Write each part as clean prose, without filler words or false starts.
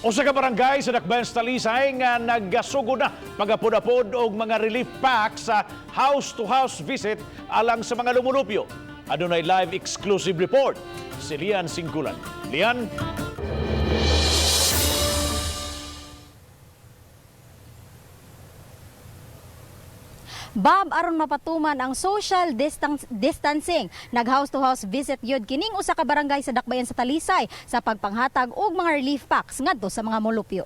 Usa ka barangay sa Dakbayan sa Talisay nga nagsugod na pagapod-apod og mga relief packs sa house-to-house visit alang sa mga lumulupyo. Adunay live exclusive report si Lian Singkulan. Lian? Bob, aron mapatuman ang social distancing, nag-house-to-house visit yun kining usa ka barangay sa Dakbayan sa Talisay sa pagpanghatag og mga relief packs ngadto sa mga molupyo.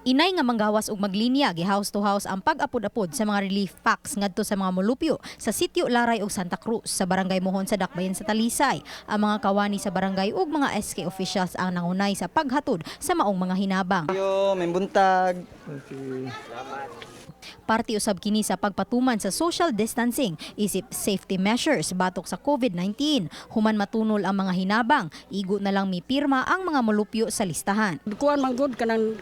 Inay nga manggawas og maglinya gi house-to-house ang pag-apod-apod sa mga relief packs ngadto sa mga molupyo sa Sitio Laray ug Santa Cruz sa barangay Mohon sa Dakbayan sa Talisay. Ang mga kawani sa barangay ug mga SK officials ang nangunay sa paghatod sa maong mga hinabang. May buntag. Parte usab kini sa pagpatuman sa social distancing isip safety measures batok sa COVID-19. Human matunol ang mga hinabang, igo na lang mipirma ang mga molupyo sa listahan. Kuan man gud kanang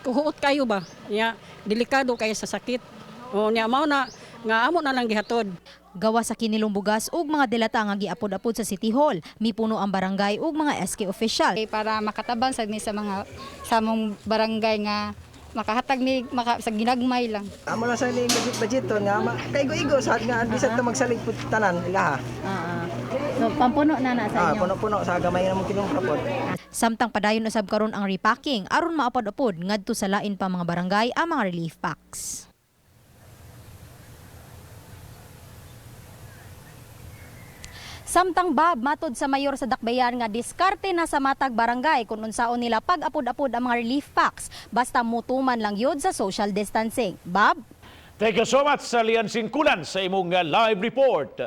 kuhuot kayo ba? Ya, delikado kayo sa sakit. O nya mao na nga amo na lang gihatod. Gawa sa kinilong bugas ug mga delata nga giapod-apod sa City Hall, mipuno ang barangay ug mga SK official. Para makatabang sa mong barangay nga makahatag ni sa ginagmay lang. Amo na sa ni budget nga kaigo-igo sa nga bisag ta magsalig pud tanan ilaha. So pampuno na sa inyo. Puno-puno sa gamay na mong kinungkrapod. Samtang padayon usab karon ang repacking aron maapod-apod ngadto sa lain pa mga barangay ang mga relief packs. Samtang Bob, matod sa mayor sa Dakbayan nga diskarte na sa matag barangay kung unsaon nila pag-apod-apod ang mga relief packs basta mutuman lang yun sa social distancing. Bob? Thank you so much sa Lian Singkulan sa imong live report.